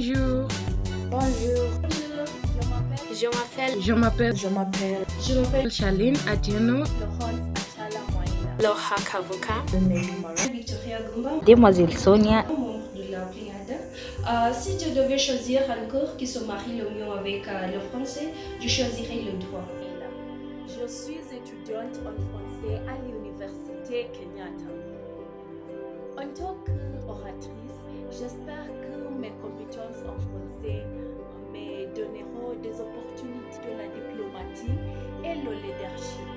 Bonjour. Bonjour. Je m'appelle. Je m'appelle. Je m'appelle. Je m'appelle Charline Atieno. Loha Kavuka. Victoria Gumba. Demoiselle Sonia. Membre de la Pléiade. Si je devais choisir un cours qui se marie le mieux avec le français, je choisirais le droit. Je suis étudiante en français à l'université Kenyatta. En tant qu'oratrice, j'espère que mes compétences en français me donneront des opportunités de la diplomatie et le leadership.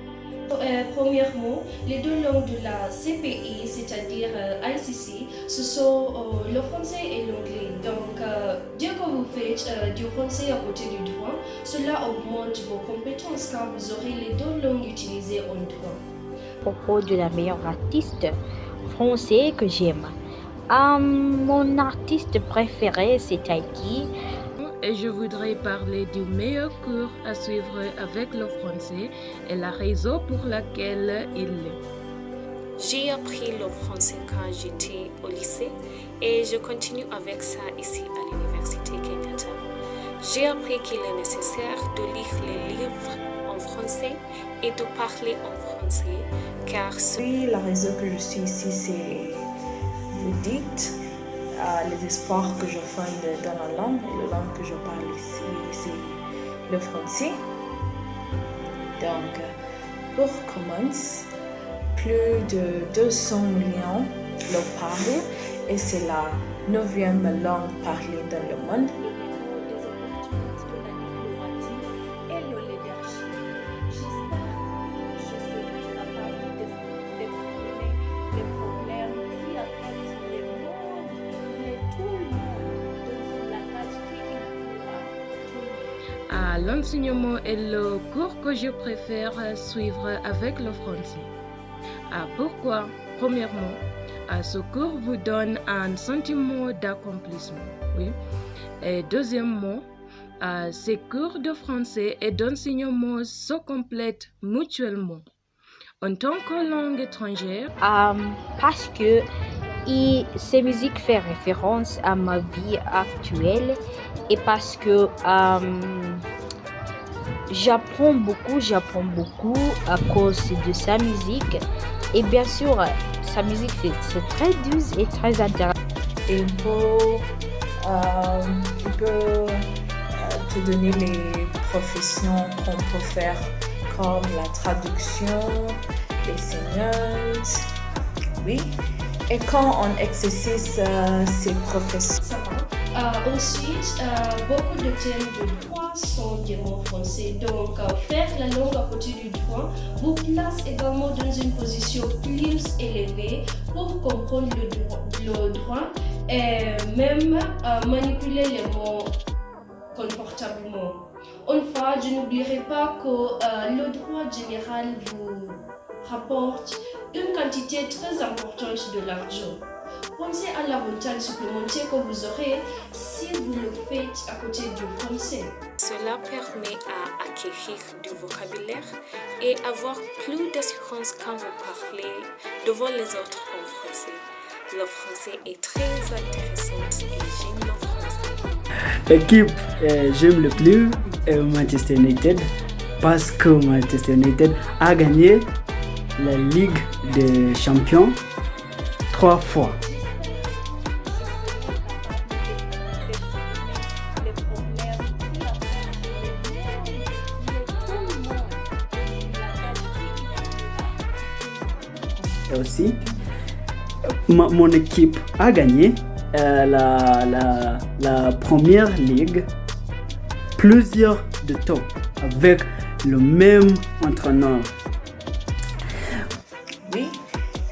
Premièrement, les deux langues de la CPI, c'est-à-dire ICC, ce sont le français et l'anglais. Donc, dès que vous faites du français à côté du droit, cela augmente vos compétences car vous aurez les deux langues utilisées en droit. À propos de la meilleure artiste français que j'aime. Mon artiste préféré, c'est Taiki. Et je voudrais parler du meilleur cours à suivre avec le français et la raison pour laquelle il l'est. J'ai appris le français quand j'étais au lycée et je continue avec ça ici à l'université Kenyatta. J'ai appris qu'il est nécessaire de lire les livres en français et de parler en français car Oui, la raison que je suis ici, c'est vous dites les espoirs que je fonde dans la langue et la langue que je parle ici, c'est le français. Donc, pour commencer, plus de 200 millions le parlent et c'est la 9e langue parlée dans le monde. L'enseignement est le cours que je préfère suivre avec le français. Pourquoi? Premièrement, ce cours vous donne un sentiment d'accomplissement. Oui. Et deuxièmement, ces cours de français et d'enseignement se complètent mutuellement. En tant que langue étrangère, Parce que ces musiques font référence à ma vie actuelle et parce que j'apprends beaucoup à cause de sa musique. Et bien sûr, sa musique, c'est très douce et très intéressant. Et il peut te donner les professions qu'on peut faire comme la traduction, l'enseignante. Oui. Et quand on exerce ces professions, ensuite, beaucoup de thèmes de droit sont des mots français. Donc, faire la langue à côté du droit vous place également dans une position plus élevée pour comprendre le droit et même manipuler les mots confortablement. Enfin, je n'oublierai pas que le droit général vous rapporte une quantité très importante de l'argent. Pensez à l'avantage supplémentaire que vous aurez si vous le faites à côté du français. cela permet à acquérir du vocabulaire et avoir plus d'assurance quand vous parlez devant les autres en français. Le français est très intéressant et j'aime le français. L'équipe j'aime le plus Manchester United parce que Manchester United a gagné la Ligue des Champions 3 fois. Et aussi, mon équipe a gagné la première ligue plusieurs de temps avec le même entraîneur. Oui,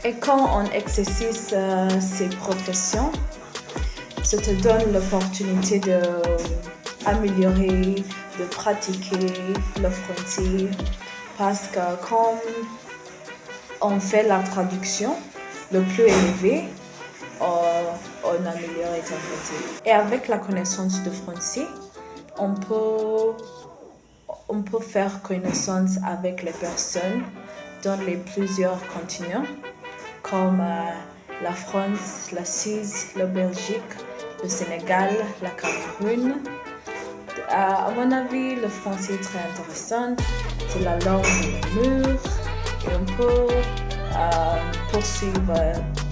et quand on exerce ces professions, ça te donne l'opportunité d'améliorer, de pratiquer le français parce que comme on fait la traduction le plus élevé, on améliore ton français. Et avec la connaissance de français, on peut faire connaissance avec les personnes dans les plusieurs continents, comme la France, la Suisse, la Belgique, le Sénégal, la Cameroun. À mon avis, le français est très intéressant. C'est la langue de l'amour et on peut poursuivre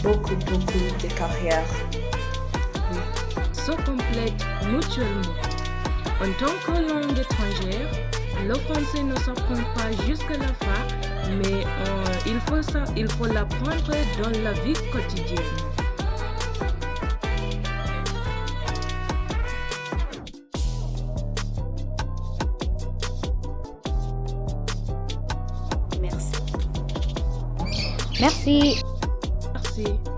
beaucoup de carrières. Oui. Se complètent mutuellement. En tant que langue étrangère, le français ne s'apprend pas jusqu'à la fin, mais il faut l'apprendre dans la vie quotidienne. Merci. Merci. Merci.